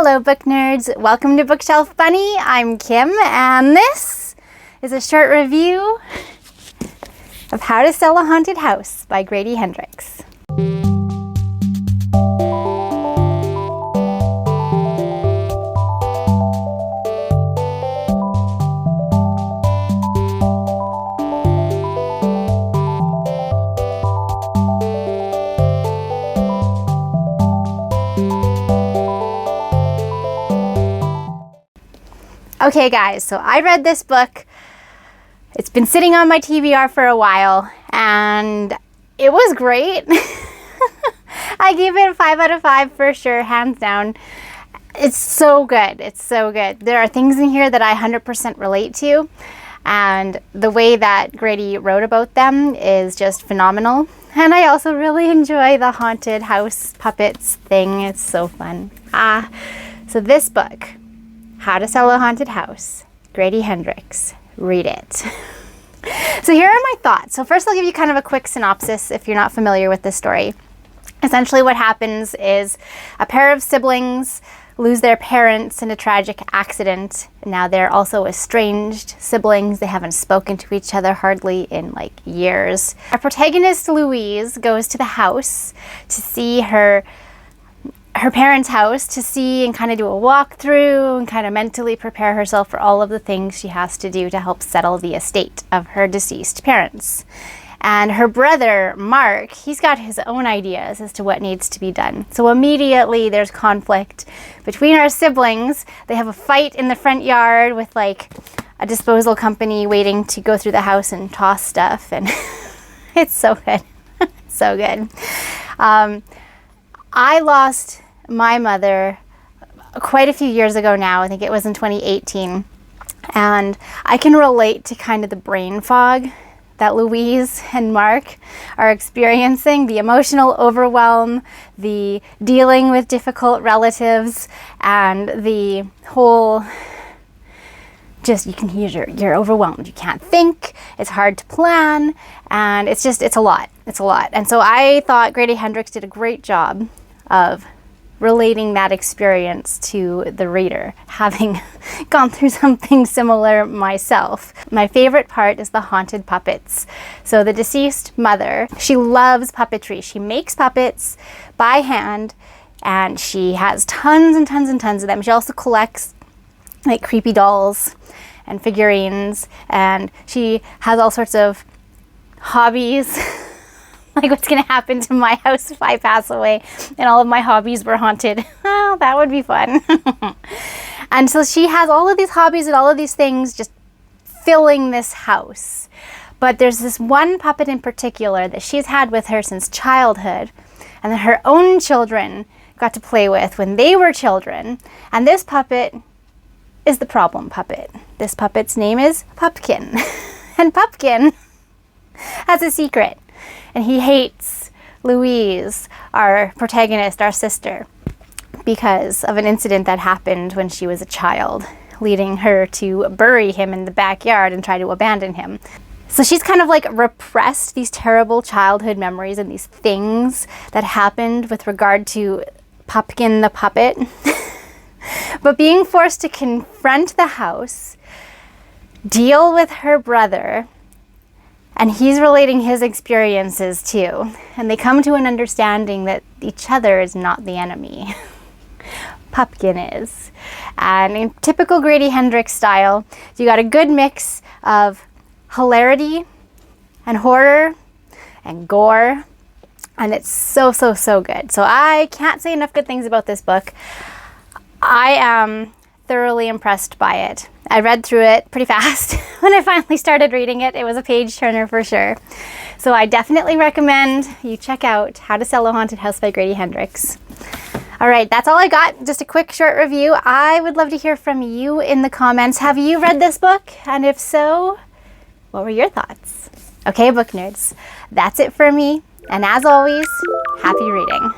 Hello book nerds, welcome to Bookshelf Bunny. I'm Kim and this is a short review of How to Sell a Haunted House by Grady Hendricks. Okay guys, so I read this book. It's been sitting on my TBR for a while and it was great. I gave it a 5 out of 5 for sure, hands down. It's so good. It's so good. There are things in here that I 100% relate to, and the way that Grady wrote about them is just phenomenal. And I also really enjoy the haunted house puppets thing. It's so fun. So this book, How to Sell a Haunted House, Grady Hendricks. Read it. So here are my thoughts. So first I'll give you kind of a quick synopsis if you're not familiar with this story. Essentially what happens is a pair of siblings lose their parents in a tragic accident. Now they're also estranged siblings. They haven't spoken to each other hardly in like years. Our protagonist Louise goes to the house to see her parents' house, to see and kind of do a walkthrough and kind of mentally prepare herself for all of the things she has to do to help settle the estate of her deceased parents. And her brother, Mark, he's got his own ideas as to what needs to be done. So immediately there's conflict between our siblings. They have a fight in the front yard with like a disposal company waiting to go through the house and toss stuff. And it's so good. So good. I lost my mother quite a few years ago now. I think it was in 2018. And I can relate to kind of the brain fog that Louise and Mark are experiencing, the emotional overwhelm, the dealing with difficult relatives, and the whole just, you can hear you're overwhelmed. You can't think, it's hard to plan, and it's a lot. It's a lot. And so I thought Grady Hendricks did a great job of relating that experience to the reader, having gone through something similar myself. My favorite part is the haunted puppets. So the deceased mother, she loves puppetry. She makes puppets by hand and she has tons and tons and tons of them. She also collects like creepy dolls and figurines, and she has all sorts of hobbies. Like what's going to happen to my house if I pass away and all of my hobbies were haunted. Oh, that would be fun. And so she has all of these hobbies and all of these things just filling this house. But there's this one puppet in particular that she's had with her since childhood and that her own children got to play with when they were children. And this puppet is the problem puppet. This puppet's name is Pumpkin. And Pumpkin has a secret. And he hates Louise, our protagonist, our sister, because of an incident that happened when she was a child, leading her to bury him in the backyard and try to abandon him. So she's kind of like repressed these terrible childhood memories and these things that happened with regard to Pumpkin the puppet. But being forced to confront the house, deal with her brother, and he's relating his experiences too. And they come to an understanding that each other is not the enemy. Pumpkin is. And in typical Grady Hendricks style, you got a good mix of hilarity and horror and gore. And it's so, so, so good. So I can't say enough good things about this book. I am thoroughly impressed by it. I read through it pretty fast. When I finally started reading it, it was a page turner for sure. So I definitely recommend you check out How to Sell a Haunted House by Grady Hendricks. All right, that's all I got. Just a quick short review. I would love to hear from you in the comments. Have you read this book? And if so, what were your thoughts? Okay, book nerds, that's it for me. And as always, happy reading.